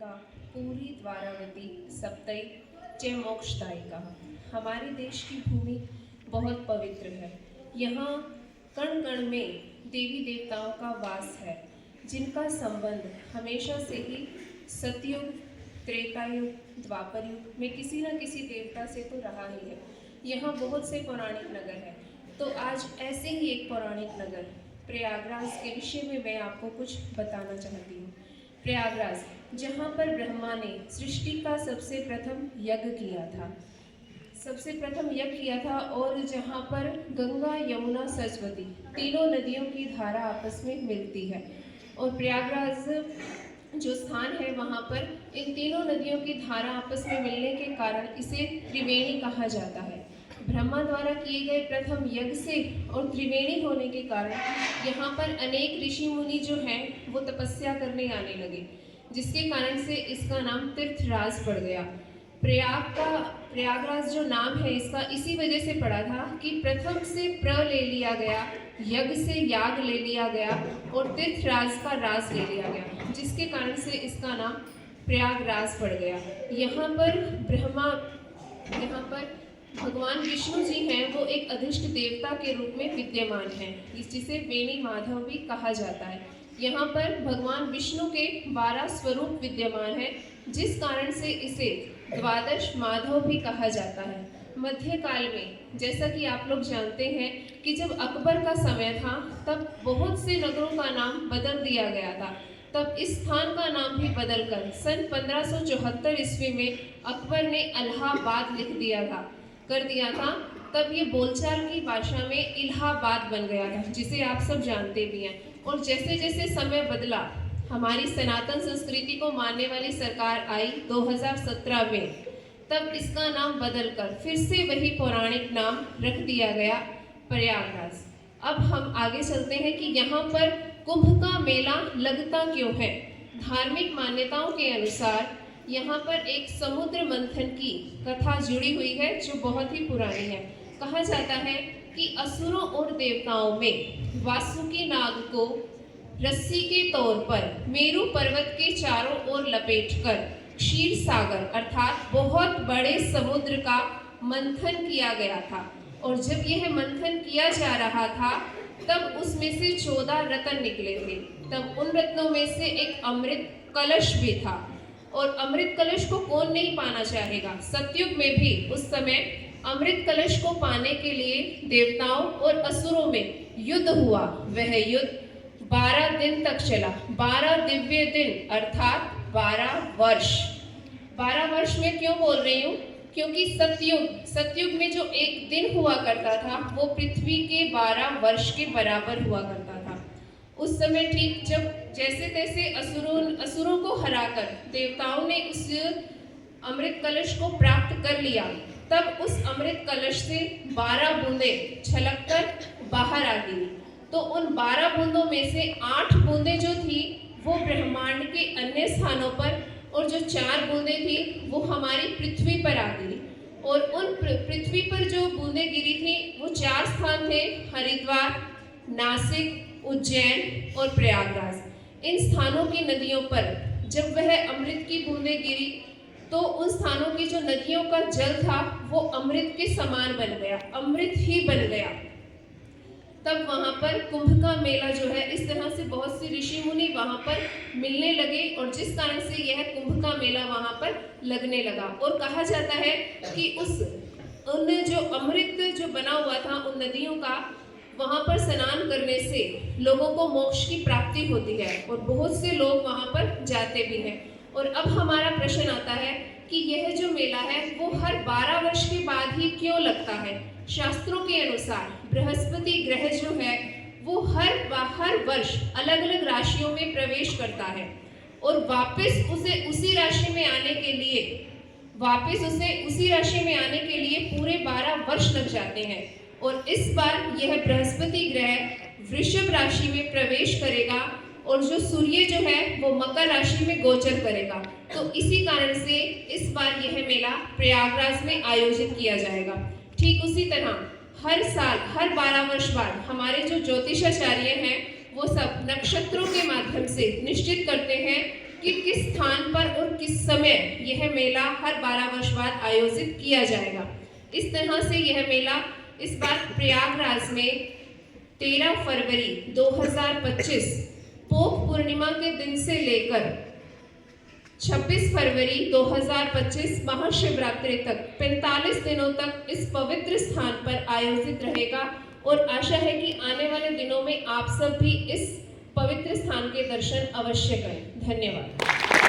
पुंडरीका पूरी द्वारावती सप्तई च मोक्षदायिका। हमारे देश की भूमि बहुत पवित्र है। यहाँ कण कण में देवी देवताओं का वास है, जिनका संबंध हमेशा से ही सतयुग, त्रेतायुग, द्वापर युग में किसी न किसी देवता से तो रहा ही है। यहाँ बहुत से पौराणिक नगर हैं, तो आज ऐसे ही एक पौराणिक नगर प्रयागराज के विषय में मैं आपको कुछ बताना चाहती हूँ। प्रयागराज, जहाँ पर ब्रह्मा ने सृष्टि का सबसे प्रथम यज्ञ किया था और जहाँ पर गंगा, यमुना, सरस्वती तीनों नदियों की धारा आपस में मिलती है। और प्रयागराज जो स्थान है, वहाँ पर इन तीनों नदियों की धारा आपस में मिलने के कारण इसे त्रिवेणी कहा जाता है। ब्रह्मा द्वारा किए गए प्रथम यज्ञ से और त्रिवेणी होने के कारण यहाँ पर अनेक ऋषि मुनि जो हैं वो तपस्या करने आने लगे, जिसके कारण से इसका नाम तीर्थराज पड़ गया। प्रयागराज जो नाम है इसका इसी वजह से पड़ा था कि प्रथम से प्र ले लिया गया, यज्ञ से याग ले लिया गया और तीर्थराज का राज ले लिया गया, जिसके कारण से इसका नाम प्रयागराज पड़ गया। यहाँ पर भगवान विष्णु जी हैं, वो एक अधिष्ट देवता के रूप में विद्यमान हैं, जिसे वेणी माधव भी कहा जाता है। यहाँ पर भगवान विष्णु के 12 स्वरूप विद्यमान हैं, जिस कारण से इसे द्वादश माधव भी कहा जाता है। मध्यकाल में, जैसा कि आप लोग जानते हैं कि जब अकबर का समय था, तब बहुत से नगरों का नाम बदल दिया गया था। तब इस स्थान का नाम भी बदलकर सन 1574 ईस्वी में अकबर ने इलाहाबाद कर दिया था। तब ये बोलचाल की भाषा में इलाहाबाद बन गया था, जिसे आप सब जानते भी हैं। और जैसे जैसे समय बदला, हमारी सनातन संस्कृति को मानने वाली सरकार आई 2017 में, तब इसका नाम बदलकर फिर से वही पौराणिक नाम रख दिया गया, प्रयागराज। अब हम आगे चलते हैं कि यहाँ पर कुंभ का मेला लगता क्यों है। धार्मिक मान्यताओं के अनुसार यहाँ पर एक समुद्र मंथन की कथा जुड़ी हुई है, जो बहुत ही पुरानी है। कहा जाता है कि असुरों और देवताओं में वासुकी नाग को रस्सी के तौर पर मेरु पर्वत के चारों ओर लपेटकर क्षीर सागर अर्थात बहुत बड़े समुद्र का मंथन किया गया था। और जब यह मंथन किया जा रहा था, तब उसमें से 14 रत्न निकले थे। तब उन रत्नों में से एक अमृत कलश भी था। और अमृत कलश को कौन नहीं पाना चाहेगा। सतयुग में भी उस समय अमृत कलश को पाने के लिए देवताओं और असुरों में युद्ध हुआ। वह युद्ध 12 दिन तक चला। 12 दिव्य दिन अर्थात 12 वर्ष। 12 वर्ष में क्यों बोल रही हूँ, क्योंकि सतयुग में जो एक दिन हुआ करता था, वो पृथ्वी के 12 वर्ष के बराबर हुआ करता था। उस समय ठीक जब जैसे तैसे असुरों को हराकर देवताओं ने उस अमृत कलश को प्राप्त कर लिया, तब उस अमृत कलश से 12 बूंदें छलककर बाहर आ गिरी। तो उन 12 बूंदों में से 8 बूंदें जो थी वो ब्रह्मांड के अन्य स्थानों पर, और जो 4 बूंदें थी वो हमारी पृथ्वी पर आ गिरी। और उन पृथ्वी पर जो बूंदें गिरी थी वो 4 स्थान थे, हरिद्वार, नासिक, उज्जैन और प्रयागराज। इन स्थानों की नदियों पर जब वह अमृत की बूंदें गिरी, तो उन स्थानों की जो नदियों का जल था वो अमृत के समान बन गया, अमृत ही बन गया। तब वहाँ पर कुंभ का मेला जो है, इस तरह से बहुत से ऋषि मुनि वहाँ पर मिलने लगे, और जिस कारण से यह कुंभ का मेला वहाँ पर लगने लगा। और कहा जाता है कि उन जो अमृत जो बना हुआ था उन नदियों का, वहाँ पर स्नान करने से लोगों को मोक्ष की प्राप्ति होती है, और बहुत से लोग वहाँ पर जाते भी हैं। और अब हमारा प्रश्न आता है कि यह जो मेला है वो हर 12 वर्ष के बाद ही क्यों लगता है। शास्त्रों के अनुसार बृहस्पति ग्रह जो है वो हर वर्ष अलग अलग राशियों में प्रवेश करता है, और वापस उसे उसी राशि में आने के लिए पूरे 12 वर्ष लग जाते हैं। और इस बार यह बृहस्पति ग्रह वृषभ राशि में प्रवेश करेगा, और जो सूर्य जो है वो मकर राशि में गोचर करेगा। तो इसी कारण से इस बार यह मेला प्रयागराज में आयोजित किया जाएगा। ठीक उसी तरह हर साल, हर 12 वर्ष बाद हमारे जो ज्योतिषाचार्य हैं वो सब नक्षत्रों के माध्यम से निश्चित करते हैं कि किस स्थान पर और किस समय यह मेला हर 12 वर्ष बाद आयोजित किया जाएगा। इस तरह से यह मेला इस बार प्रयागराज में 13 फरवरी 2025 पोख पूर्णिमा के दिन से लेकर 26 फरवरी 2025 महाशिवरात्रि तक 45 दिनों तक इस पवित्र स्थान पर आयोजित रहेगा और आशा है कि आने वाले दिनों में आप सब भी इस पवित्र स्थान के दर्शन अवश्य करें। धन्यवाद।